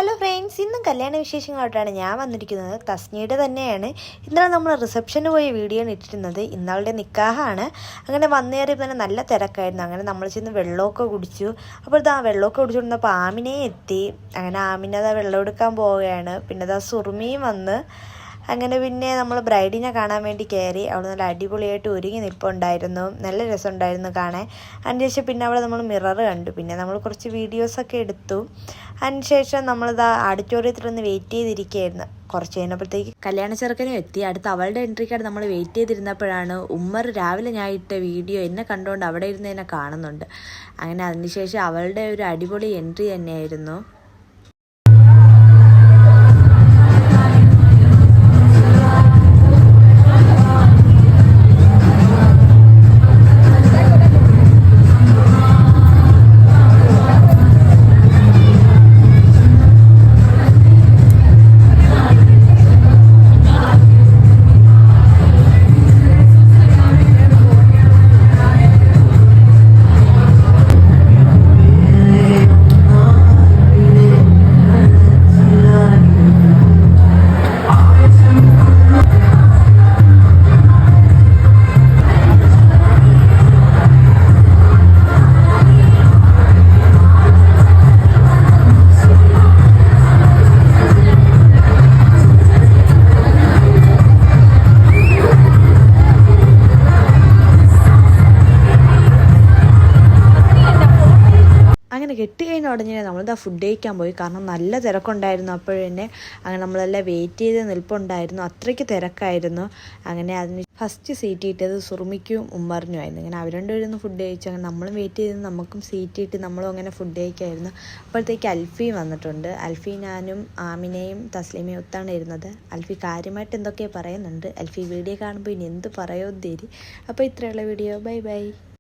Hello friends, ഇന്നും കല്യാണ വിശേഷങ്ങളായിട്ടാണ് ഞാൻ വന്നിരിക്കുന്നത്. തസ്നിയുടെ തന്നെയാണ്. ഇന്നലെ നമ്മൾ റിസപ്ഷന് പോയ വീഡിയോ ആണ് ഇട്ടിരുന്നത്. ഇന്നവളുടെ നിക്കാഹാണ്. അങ്ങനെ വന്നേറിയപ്പോൾ തന്നെ നല്ല തിരക്കായിരുന്നു. അങ്ങനെ നമ്മൾ ചെന്ന് വെള്ളമൊക്കെ കുടിച്ചു. അപ്പോൾ ഇതാ വെള്ളമൊക്കെ കുടിച്ചുകൊണ്ടിരുന്നപ്പോൾ ആമിനെ എത്തി. അങ്ങനെ ആമിനെ അതാ വെള്ളം എടുക്കാൻ പോവുകയാണ്. പിന്നെ അതാ സുറുമിയും വന്ന്. അങ്ങനെ പിന്നെ നമ്മൾ ബ്രൈഡിനെ കാണാൻ വേണ്ടി കയറി. അവിടെ നല്ല അടിപൊളിയായിട്ട് ഒരുങ്ങി നിൽപ്പുണ്ടായിരുന്നു. നല്ല രസമുണ്ടായിരുന്നു കാണാൻ. അതിനുശേഷം പിന്നെ അവിടെ നമ്മൾ മിറർ കണ്ടു. പിന്നെ നമ്മൾ കുറച്ച് വീഡിയോസൊക്കെ എടുത്തു. അതിനുശേഷം നമ്മളിതാ ഓഡിറ്റോറിയത്തിൽ ഒന്ന് വെയിറ്റ് ചെയ്തിരിക്കുകയായിരുന്നു. കുറച്ച് കഴിഞ്ഞപ്പോഴത്തേക്ക് കല്യാണ ചെറുക്കനും എത്തി. അടുത്ത് അവളുടെ എൻട്രിക്കായിട്ട് നമ്മൾ വെയിറ്റ് ചെയ്തിരുന്നപ്പോഴാണ് ഉമ്മർ രാവിലെ ഞാൻ ഇട്ട വീഡിയോ എന്നെ കണ്ടുകൊണ്ട് അവിടെ ഇരുന്ന് എന്നെ കാണുന്നുണ്ട്. അങ്ങനെ അതിനുശേഷം അവളുടെ ഒരു അടിപൊളി എൻട്രി തന്നെയായിരുന്നു. അങ്ങനെ കെട്ടി കഴിഞ്ഞ ഉടനെ നമ്മളിതാ ഫുഡ് കഴിക്കാൻ പോയി. കാരണം നല്ല തിരക്കുണ്ടായിരുന്നു അപ്പോഴന്നെ. അങ്ങനെ നമ്മളെല്ലാം വെയിറ്റ് ചെയ്ത് നിൽപ്പുണ്ടായിരുന്നു. അത്രയ്ക്ക് തിരക്കായിരുന്നു. അങ്ങനെ അതിന് ഫസ്റ്റ് സീറ്റ് കിട്ടിയത് സുറുമിക്കും ഉമ്മറിനുമായിരുന്നു. അങ്ങനെ അവർ രണ്ടുപേരും ഫുഡ് കഴിച്ചു. അങ്ങനെ നമ്മളും വെയിറ്റ് ചെയ്ത് നമുക്കും സീറ്റ് കിട്ടി. നമ്മളും അങ്ങനെ ഫുഡ് കഴിക്കായിരുന്നു. അപ്പോഴത്തേക്ക് അൽഫിയും വന്നിട്ടുണ്ട്. അൽഫി, ഞാനും ആമിനയും തസ്ലീമയും ഒത്താണ് ഇരുന്നത്. അൽഫി കാര്യമായിട്ട് എന്തൊക്കെയോ പറയുന്നുണ്ട്. അൽഫി വീഡിയോ കാണുമ്പോൾ ഇനി എന്ത് പറയുമെന്ന് തരി. അപ്പോൾ ഇത്രയുള്ള വീഡിയോ. Bye bye.